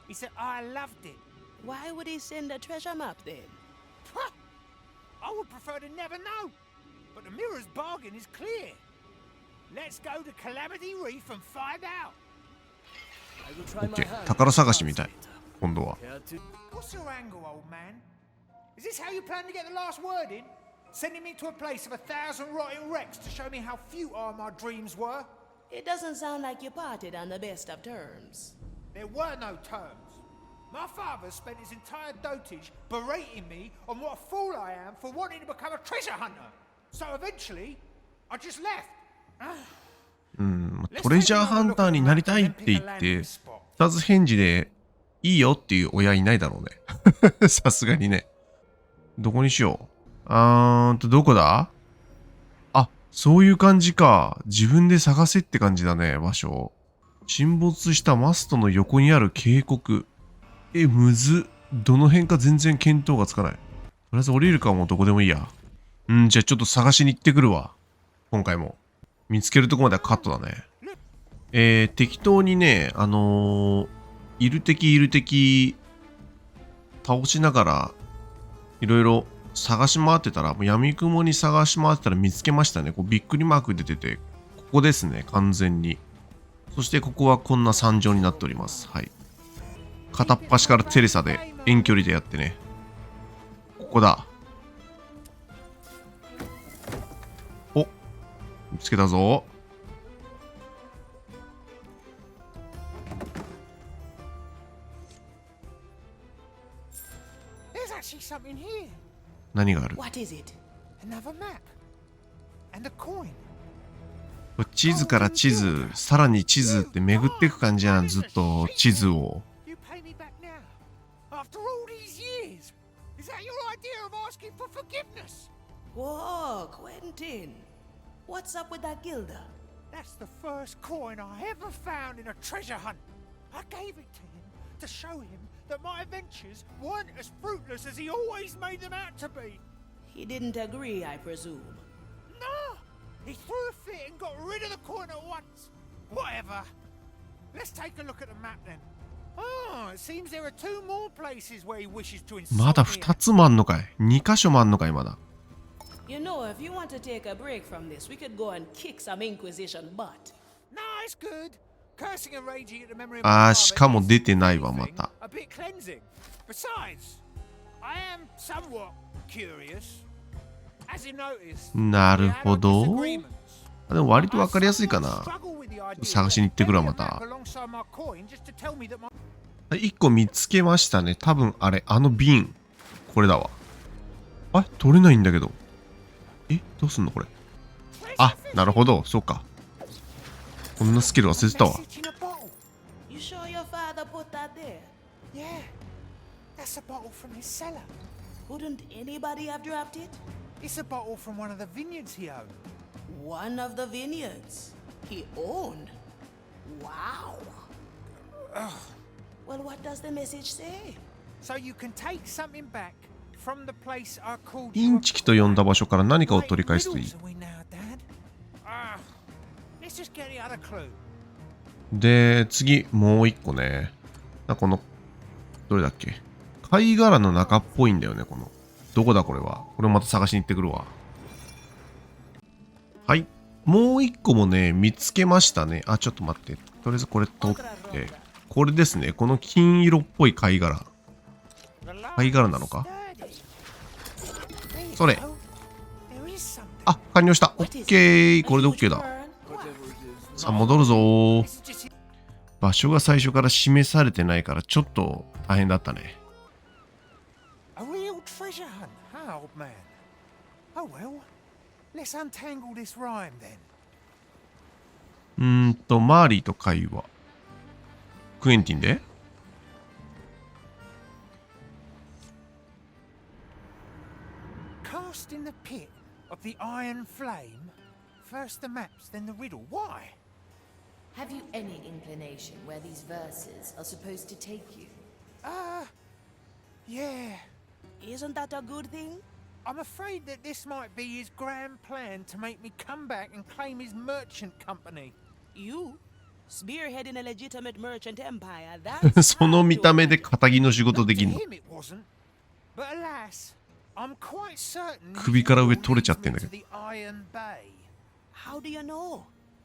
is that I loved it. Why would he send a treasure map then? I would prefer to never know. But the mirror's bargain is clear. Let's go to Calamity Reef and find out. OK、宝探しみたい。今度は。 What's your angle, old man? Is this how you plan to get the last word in? Sending me to a place of 1,000 rotting wrecks to show me how futile my dreams were? It doesn't sound like you parted on the best of terms. There were no terms. My father spent his entire dotage berating me on what a fool I am for wanting to become a treasure hunter. So eventually, I just left. トレジャーハンターになりたいって言って、二つ返事でいいよっていう親いないだろうね。さすがにね。どこにしよう。どこだ？あ、そういう感じか。自分で探せって感じだね、場所。沈没したマストの横にある渓谷。むず。どの辺か全然見当がつかない。とりあえず降りるかもどこでもいいや。じゃあちょっと探しに行ってくるわ。今回も。見つけるとこまではカットだね。適当にね、いる敵倒しながら、いろいろ探し回ってたら、もう闇雲に探し回ってたら見つけましたね。こうびっくりマーク出てて、ここですね、完全に。そしてここはこんな惨状になっております。はい。片っ端からテレサで遠距離でやってね。ここだ。お、見つけたぞ。何がある？地図から地図、さらに地図って巡っていく感じやん、ずっと地図を。Whoa, Quentin. What's up with that Gilda? That's the first coin I ever found in a treasure hunt. I gave it to him to show him that my adventures weren't as fruitless as he always made them out to be. He didn't agree, I presume. No! He threw a fit and got rid of the coin at once. Whatever. Let's take a look at the map then. Oh, it seems there are two more places where he wishes to insult me. まだ2つもあんのかい？ 2 箇所もあんのかいまだ。You know, if you want to take a break from this, we could go and kick some Inquisition butt. No, it's good. Cursing and raging at the memory of あー、しかも出てないわ、また。a bit cleansing. Besides, I am somewhat curious. As you noticed, なるほど。でも割とわかりやすいかな。探しに行ってくるわ、また。1個見つけましたね。多分あれ、あの瓶。これだわ。あ、取れないんだけど。どうすんのこれ。あ、なるほど。そうか。こんなスキル忘れてたわ。You sure your father put that there? Yeah, that's a bottle from his cellar. Wouldn't anybody have dropped it? It's a bottle from one of the vineyards he owned. One of the vineyards he owned? Wow. Well, what does the message say? So you can take something back from the place I called インチキと呼んだ場所から何かを取り返すといい。 Let's just get the other clue. で、次、もう一個ね。この、どれだっけ？貝殻の中っぽいんだよね、この。どこだこれは。これまた探しに行ってくるわ。はい。もう一個もね、見つけましたね。あ、ちょっと待って。とりあえずこれ取って。これですね。この金色っぽい貝殻。貝殻なのか？それ。あ、完了した。オッケー。これでオッケーだ。さあ、戻るぞー。場所が最初から示されてないからちょっと大変だったね。A real treasure hunt, huh, old man? Oh well, let's untangle this rhyme then. マーリーと会話。クエンティンで？Cast in the pit of the iron flame. First the maps, then the riddle. Why? Have you any inclination where these verses are supposed to take you? Yeah. Isn't that a good thing? I'm afraid that this might be his grand plan to make me come back and claim his merchant company. You? Spearheading a legitimate merchant empire, that's その見た目で仇の仕事できんの。 him it wasn't. But alas, I'm quite certain 首から上取れちゃってんだけど。 the Iron Bay. How do you know?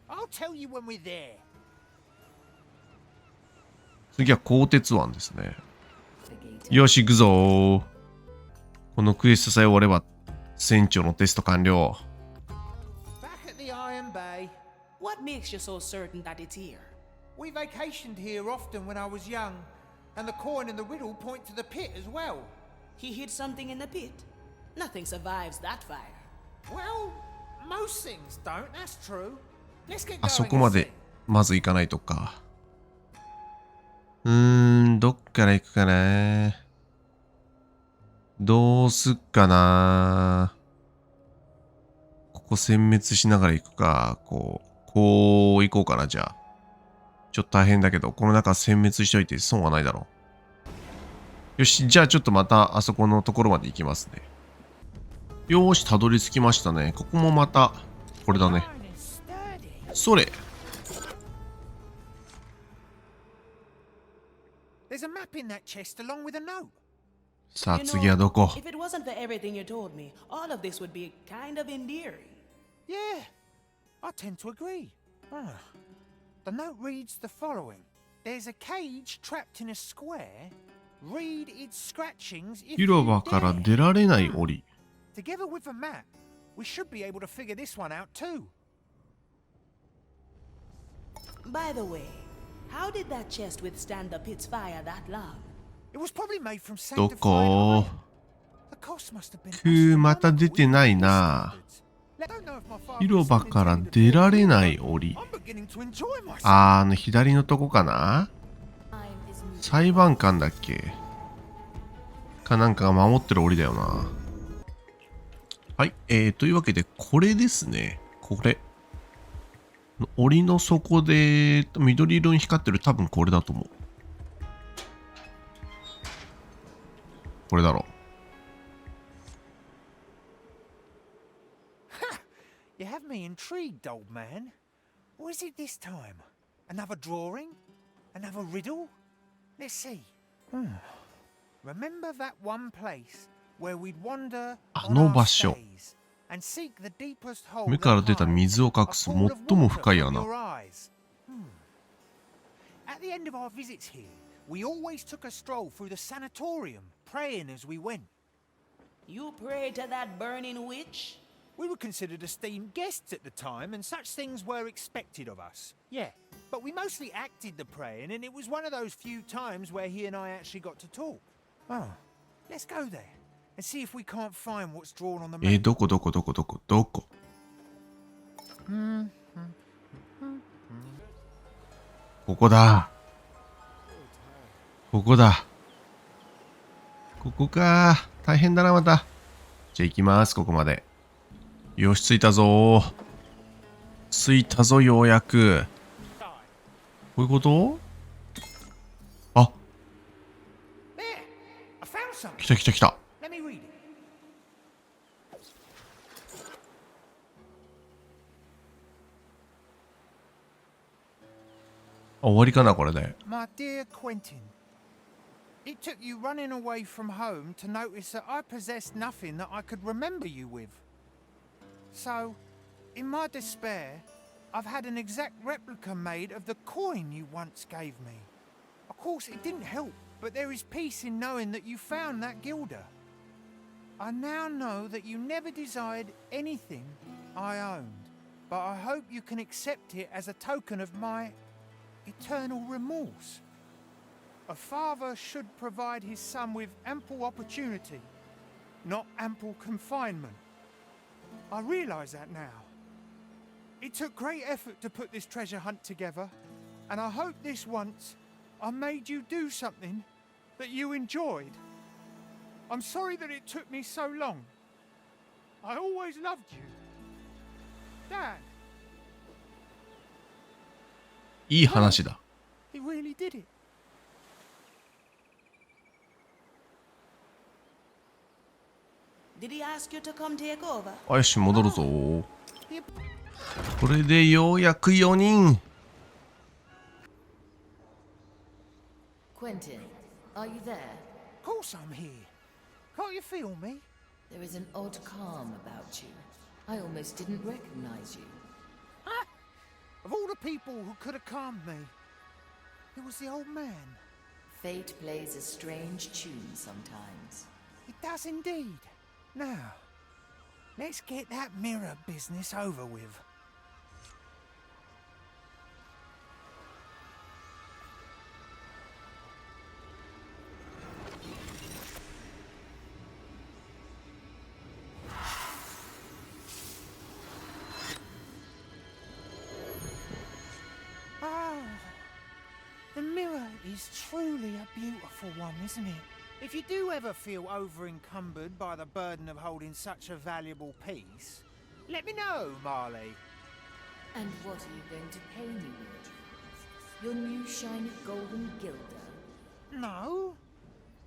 I'll tell you when we're there. 次は鋼鉄湾ですね。よし、行くぞー。このクエストさえ終われば、船長のテスト完了。Back at the Iron Bay. What makes you so certain that it's here? We vacationed here often when I was young. And the coin and the riddle point to the pit as well. He hid something in the pit. Nothing survives that fire. Well, most things don't, that's true. Let's get あ going そこ and ま see. でまず行かないとか。どっから行くかな。どうすっかな。ここ殲滅しながら行くか。こう行こうかな、じゃあ。ちょっと大変だけど、この中殲滅しといて損はないだろう。よし、じゃあちょっとまたあそこのところまで行きますね。よーし、たどり着きましたね。ここもまた、これだね。それ。There's a map in that chest along with a note. さあ、次はどこ？ If it wasn't for everything you told me, all of this would be kind of endearing. Yeah, I tend to agree. The note reads the following. There's a cage trapped in a square. Read its scratchings if 広 you 場から dare. 出られない檻。Together with the map, we should be able to figure this one out too. By the way, how did that chest withstand the pit's fire that long? It was probably made from ど sanctified こ？ iron. The cost must have been くー、また出てないな。 広場から出られない檻。左のとこかな？裁判官だっけ？かなんかが守ってる檻だよな。はい、というわけで、これですね。これ。檻の底で緑色に光ってる、多分これだと思う。これだろう。You have me intrigued, old man. What is it this time? Another drawing? Another riddle? Let's see. Remember that one place where we'd wander あ on の our 場所。 stays and seek the deepest hole 目から that 出た hides 水を隠 a す pool of 最も water 深い from 穴。 your eyes. At the end of our visits here, we always took a stroll through the sanatorium, praying as we went. You pray to that burning witch? We were considered esteemed guests at the time, and such things were expected of us. Yeah, but we mostly acted the praying, and it was one of those few times where he and I actually got to talk. Oh, let's go there and see if we can't find what's drawn on the map. どこここだ。ここだ。ここか。大変だな、また。じゃあ行きます、ここまで。よし、着いたぞ。着いたぞ、ようやく。こういうこと？あ、 There, I found something. 来た来た来た。Let me read it. あ、終わりかな、これで。My dear Quentin, it took you running away from home to notice that I possessed nothing that I could remember you with. So, in my despair, I've had an exact replica made of the coin you once gave me. Of course, it didn't help, but there is peace in knowing that you found that guilder. I now know that you never desired anything I owned, but I hope you can accept it as a token of my eternal remorse. A father should provide his son with ample opportunity, not ample confinement. I realize that now. It took great effort to put this treasure hunt together, and I hope this once I made you do something that you enjoyed. I'm sorry that it took me so long. I always loved you. Dad, いい話だ。 he really did it. Did he ask you to come take over? よし、戻るぞ。これでようやく4人。Quentin, are you there? Of course I'm here. Can't you feel me? There is an odd calm about you. I almost didn't recognize you. Of all the people who could have calmed me, it was the old man. Fate plays a strange tune sometimes. It does indeed. Now, let's get that mirror business over with. one, isn't it? If you do ever feel over-encumbered by the burden of holding such a valuable piece, let me know, Marley. And what are you going to pay me with? Your new shiny golden gilder? No.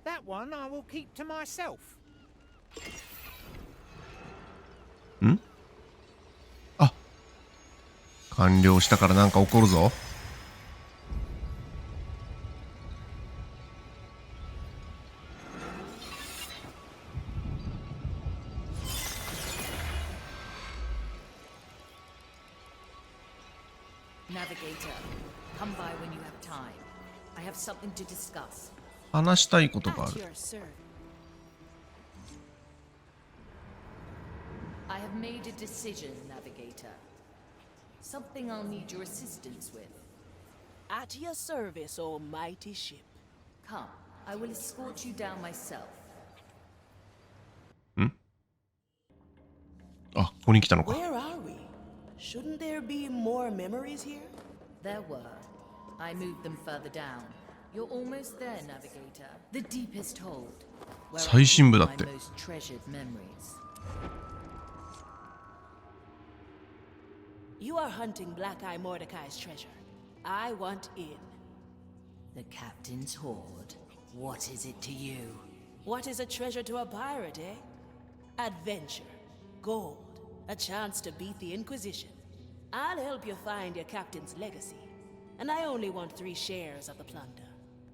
That one I will keep to myself. ん？あ、完了したからなんか起こるぞ。Navigator, come by when you have time. I have something to discuss. 話したいことがあ At る。 your service. I have made a decision, Navigator. Something I'll need your assistance with. At your service, O mighty ship. Come, I will escort you down myself. あ、ここに来たのか。 Where are we? Shouldn't there be more memories here? There were. I moved them further down. You're almost there, Navigator. The deepest hold. Where I 最深部だっ keep て。 my most treasured memories. You are hunting Black Eye Mordecai's treasure. I want in. The captain's hoard. What is it to you? What is a treasure to a pirate, eh? Adventure, gold, a chance to beat the Inquisition. I'll help you find your captain's legacy. And I only want 3 shares of the plunder.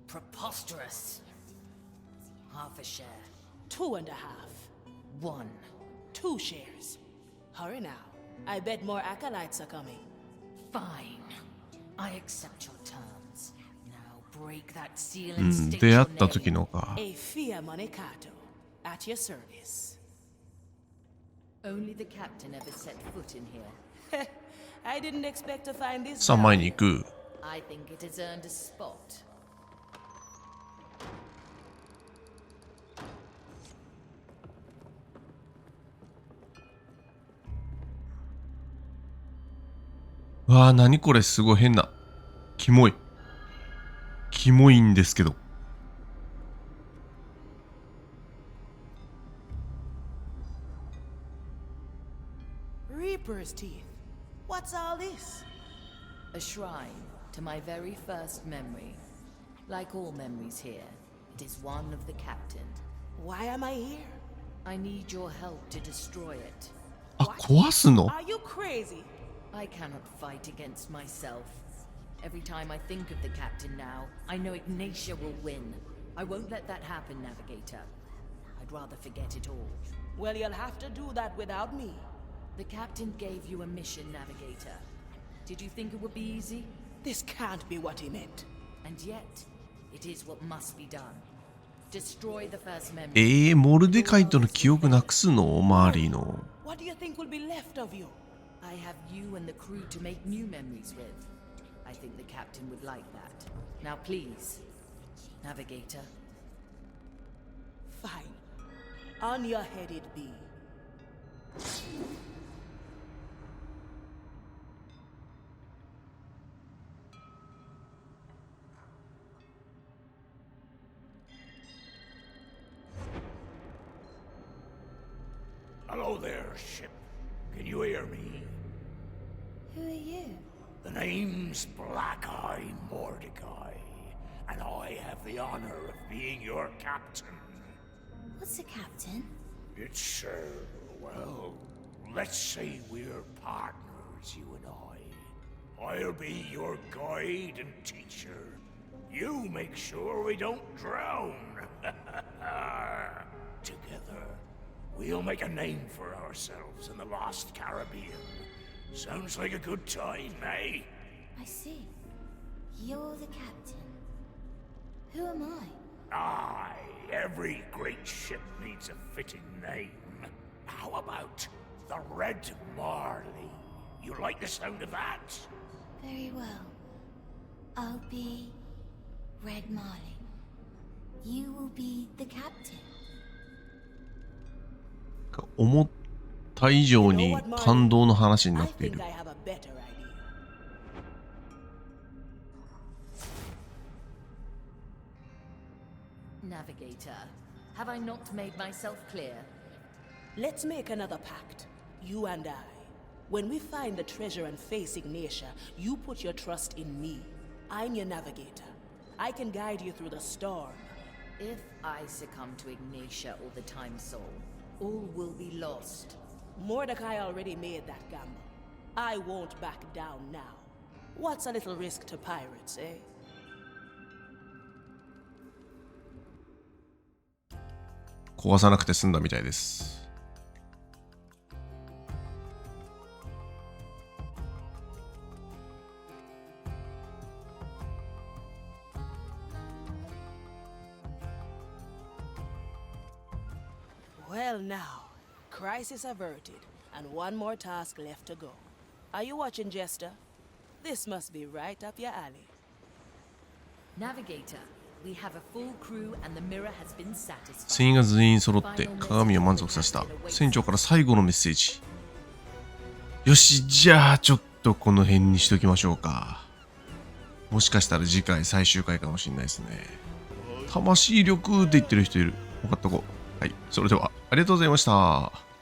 Preposterous. Half a share. 2.5. 1. 2 shares. Hurry now. I bet more acolytes are coming. Fine. I accept your terms. Now break that seal う and ん、 state 出 your 会った時 name. のか。 A Fia Monecato. At your service. Only the captain ever set foot in here. I didn't expect to find this. さあ、前に行く。 I think it has earned a spot. わあ、何これ、すごい変な。キモい。キモいんですけど。 Reaper's teeth. What's all this? A shrine to my very first memory. Like all memories here, it is one of the captain. Why am I here? I need your help to destroy it. あ、壊すの？ Are you crazy? I cannot fight against myself. Every time I think of the captain now, I know Ignatia will win. I won't let that happen, Navigator. I'd rather forget it all. Well, you'll have to do that without me. The captain gave you a mission, Navigator. Did you think it would be easy? This can't be what he meant. And yet, it is what must be done. Destroy the first memory. モルデカイとの記憶なくすの？マーリーの。 What do you think will be left of you? I have you and the crew to make new memories with. I think the captain would like that. Now please, Navigator. Fine. On your head it be. Hello there, ship. Can you hear me? Who are you? The name's Black Eye Mordecai, and I have the honor of being your captain. What's a captain? It's, well, let's say we're partners, you and I. I'll be your guide and teacher. You make sure we don't drown. Together, we'll make a name for ourselves in the lost Caribbean. Sounds like a good time, eh? I see. You're the captain. Who am I? Aye, every great ship needs a fitting name. How about the Red Marley? You like the sound of that? Very well. I'll be Red Marley. You will be the captain. 思った以上に感動の話にな I っている think。I have a better idea. Navigator, have I not made myself clear? Let's make another pact, you and I. When we find the treasure and face Ignatia, you put your trust in me. I'm your navigator. I can guide you through the storm. If I succumb to Ignatia or the Time Soul, all will be lost. Mordecai already made that gamble. I won't back down now. What's a little risk to pirates, eh? 壊さなくて済んだみたいです。Well now, crisis averted, and one more task left to go. Are you watching, Jester? This must be right up your alley. Navigator, we have a full crew and the mirror has been satisfied. 船員が全員揃って鏡を満足させた。船長から最後のメッセージ。よし、じゃあちょっとこの辺にしときましょうか。もしかしたら次回最終回かもしれないですね。魂力って言ってる人いる。分かったこう。はい、それではありがとうございました。